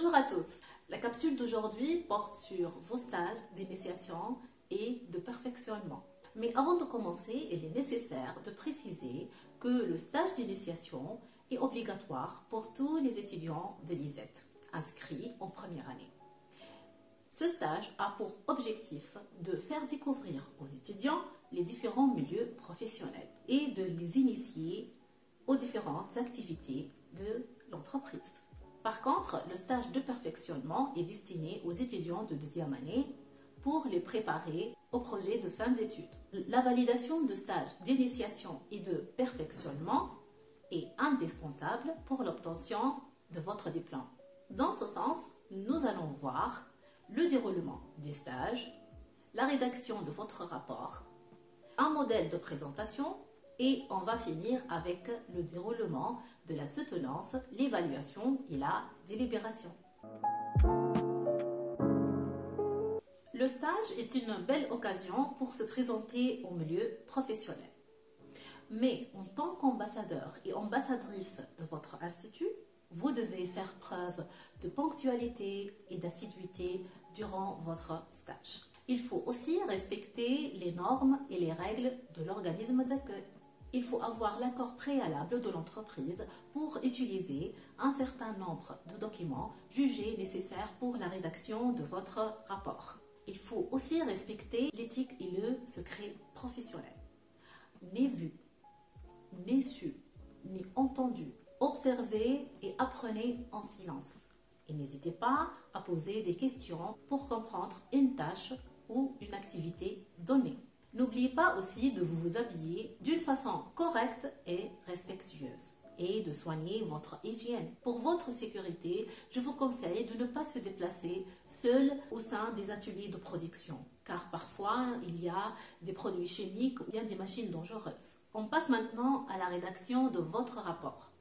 Bonjour à tous. La capsule d'aujourd'hui porte sur vos stages d'initiation et de perfectionnement. Mais avant de commencer, il est nécessaire de préciser que le stage d'initiation est obligatoire pour tous les étudiants de l'ISET inscrits en première année. Ce stage a pour objectif de faire découvrir aux étudiants les différents milieux professionnels et de les initier aux différentes activités de l'entreprise. Par contre, le stage de perfectionnement est destiné aux étudiants de deuxième année pour les préparer au projet de fin d'études. La validation de stage d'initiation et de perfectionnement est indispensable pour l'obtention de votre diplôme. Dans ce sens, nous allons voir le déroulement du stage, la rédaction de votre rapport, un modèle de présentation et on va finir avec le déroulement de la soutenance, l'évaluation et la délibération. Le stage est une belle occasion pour se présenter au milieu professionnel. Mais en tant qu'ambassadeur et ambassadrice de votre institut, vous devez faire preuve de ponctualité et d'assiduité durant votre stage. Il faut aussi respecter les normes et les règles de l'organisme d'accueil. Il faut avoir l'accord préalable de l'entreprise pour utiliser un certain nombre de documents jugés nécessaires pour la rédaction de votre rapport. Il faut aussi respecter l'éthique et le secret professionnel. Ni vu, ni su, ni entendu. Observez et apprenez en silence. Et n'hésitez pas à poser des questions pour comprendre une tâche ou une activité donnée. N'oubliez pas aussi de vous habiller d'une façon correcte et respectueuse et de soigner votre hygiène. Pour votre sécurité, je vous conseille de ne pas se déplacer seul au sein des ateliers de production, car parfois il y a des produits chimiques ou bien des machines dangereuses. On passe maintenant à la rédaction de votre rapport.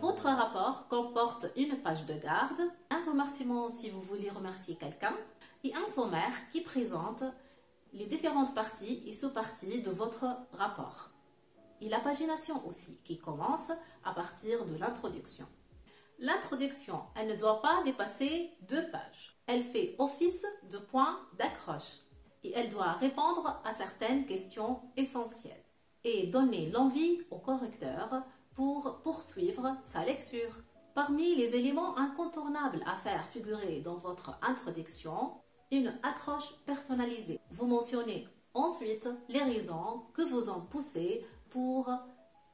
Votre rapport comporte une page de garde, un remerciement si vous voulez remercier quelqu'un, et un sommaire qui présente les différentes parties et sous-parties de votre rapport. Et la pagination aussi, qui commence à partir de l'introduction. L'introduction, elle ne doit pas dépasser 2 pages. Elle fait office de point d'accroche et elle doit répondre à certaines questions essentielles et donner l'envie au correcteur pour poursuivre sa lecture. Parmi les éléments incontournables à faire figurer dans votre introduction, une accroche personnalisée. Vous mentionnez ensuite les raisons que vous ont poussé pour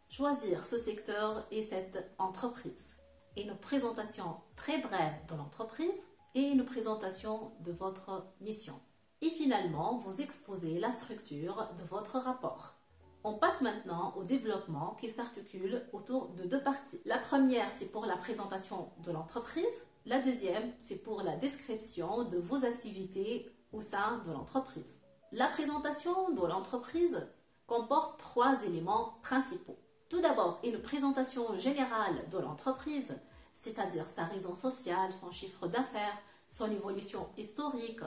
choisir ce secteur et cette entreprise. Une présentation très brève de l'entreprise et une présentation de votre mission. Et finalement, vous exposez la structure de votre rapport. On passe maintenant au développement qui s'articule autour de 2 parties. La première, c'est pour la présentation de l'entreprise. La deuxième, c'est pour la description de vos activités au sein de l'entreprise. La présentation de l'entreprise comporte 3 éléments principaux. Tout d'abord, une présentation générale de l'entreprise, c'est-à-dire sa raison sociale, son chiffre d'affaires, son évolution historique,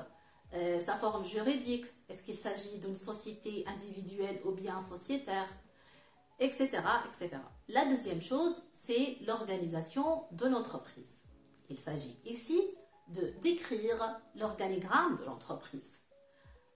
sa forme juridique, est-ce qu'il s'agit d'une société individuelle ou bien sociétaire, etc., etc. La deuxième chose, c'est l'organisation de l'entreprise. Il s'agit ici de décrire l'organigramme de l'entreprise,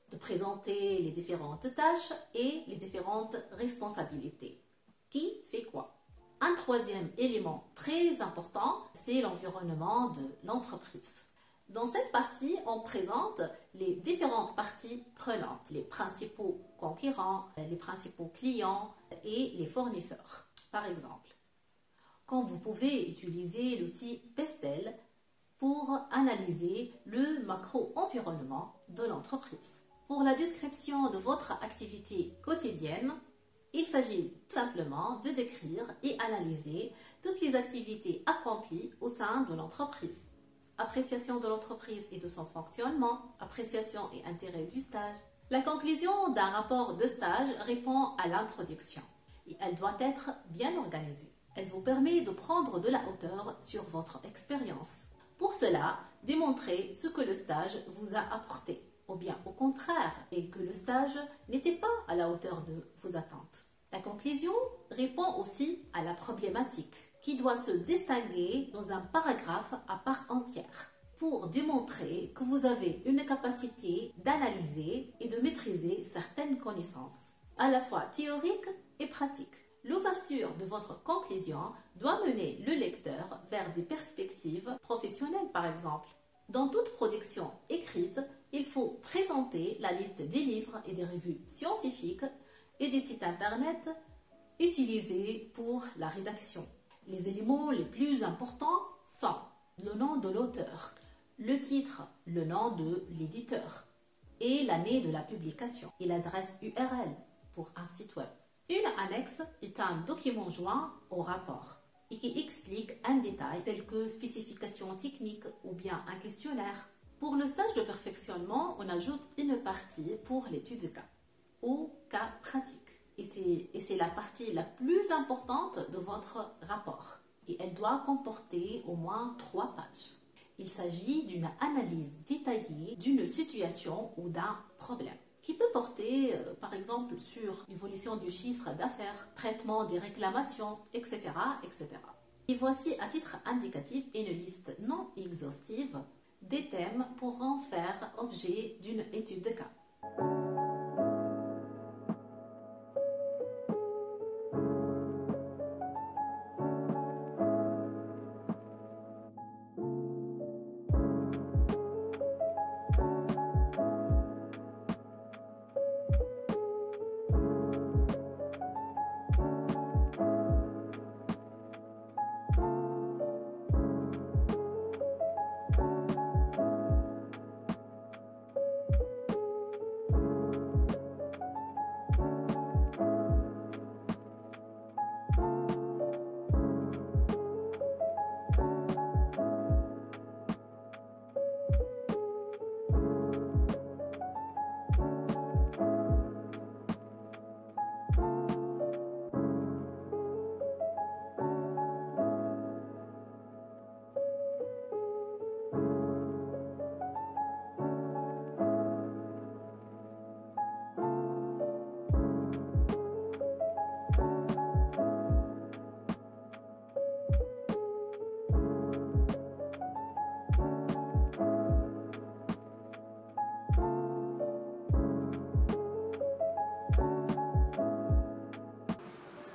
de présenter les différentes tâches et les différentes responsabilités. Qui fait quoi? Un troisième élément très important, c'est l'environnement de l'entreprise. Dans cette partie, on présente les différentes parties prenantes, les principaux concurrents, les principaux clients et les fournisseurs. Par exemple, quand vous pouvez utiliser l'outil Pestel pour analyser le macro-environnement de l'entreprise. Pour la description de votre activité quotidienne, il s'agit tout simplement de décrire et analyser toutes les activités accomplies au sein de l'entreprise. Appréciation de l'entreprise et de son fonctionnement, appréciation et intérêt du stage. La conclusion d'un rapport de stage répond à l'introduction et elle doit être bien organisée. Elle vous permet de prendre de la hauteur sur votre expérience. Pour cela, démontrez ce que le stage vous a apporté, ou bien au contraire, et que le stage n'était pas à la hauteur de vos attentes. La conclusion répond aussi à la problématique. qui doit se distinguer dans un paragraphe à part entière pour démontrer que vous avez une capacité d'analyser et de maîtriser certaines connaissances, à la fois théoriques et pratiques. L'ouverture de votre conclusion doit mener le lecteur vers des perspectives professionnelles, par exemple. Dans toute production écrite, il faut présenter la liste des livres et des revues scientifiques et des sites internet utilisés pour la rédaction. Les éléments les plus importants sont le nom de l'auteur, le titre, le nom de l'éditeur et l'année de la publication et l'adresse URL pour un site web. Une annexe est un document joint au rapport et qui explique un détail tel que spécification technique ou bien un questionnaire. Pour le stage de perfectionnement, on ajoute une partie pour l'étude de cas ou cas pratique. Et c'est la partie la plus importante de votre rapport. Et elle doit comporter au moins 3 pages. Il s'agit d'une analyse détaillée d'une situation ou d'un problème qui peut porter, par exemple, sur l'évolution du chiffre d'affaires, traitement des réclamations, etc., etc. Et voici, à titre indicatif, une liste non exhaustive des thèmes pourront faire objet d'une étude de cas.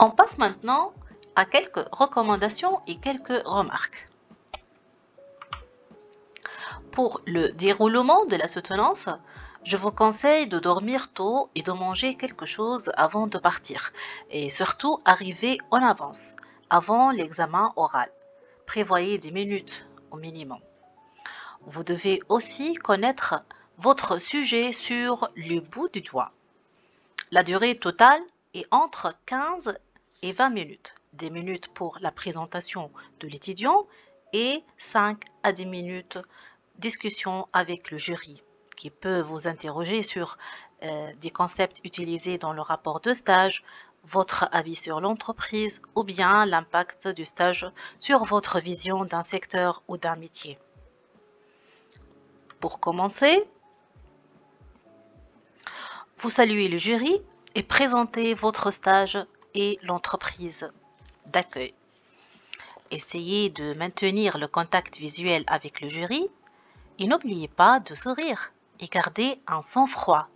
On passe maintenant à quelques recommandations et quelques remarques. Pour le déroulement de la soutenance, je vous conseille de dormir tôt et de manger quelque chose avant de partir. Et surtout, arriver en avance, avant l'examen oral. Prévoyez 10 minutes au minimum. Vous devez aussi connaître votre sujet sur le bout du doigt. La durée totale est entre 15 et 20 minutes. 10 minutes pour la présentation de l'étudiant et 5 à 10 minutes discussion avec le jury qui peut vous interroger sur des concepts utilisés dans le rapport de stage, votre avis sur l'entreprise ou bien l'impact du stage sur votre vision d'un secteur ou d'un métier. Pour commencer, vous saluez le jury et présentez votre stage et l'entreprise d'accueil. Essayez de maintenir le contact visuel avec le jury et n'oubliez pas de sourire et garder un sang-froid.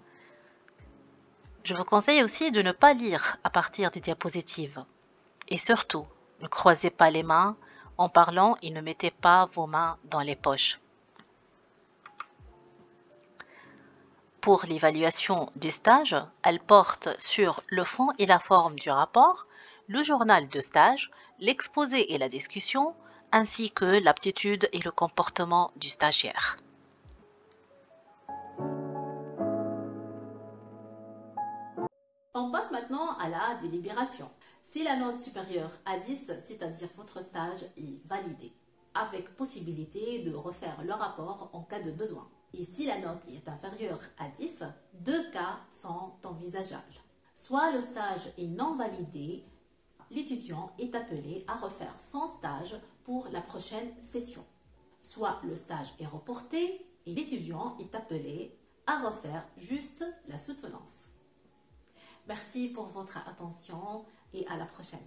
Je vous conseille aussi de ne pas lire à partir des diapositives. Et surtout, ne croisez pas les mains en parlant et ne mettez pas vos mains dans les poches. Pour l'évaluation des stages, elle porte sur le fond et la forme du rapport, le journal de stage, l'exposé et la discussion, ainsi que l'aptitude et le comportement du stagiaire. On passe maintenant à la délibération. Si la note supérieure à 10, c'est-à-dire votre stage est validé, avec possibilité de refaire le rapport en cas de besoin. Et si la note est inférieure à 10, 2 cas sont envisageables. Soit le stage est non validé, l'étudiant est appelé à refaire son stage pour la prochaine session. Soit le stage est reporté et l'étudiant est appelé à refaire juste la soutenance. Merci pour votre attention et à la prochaine.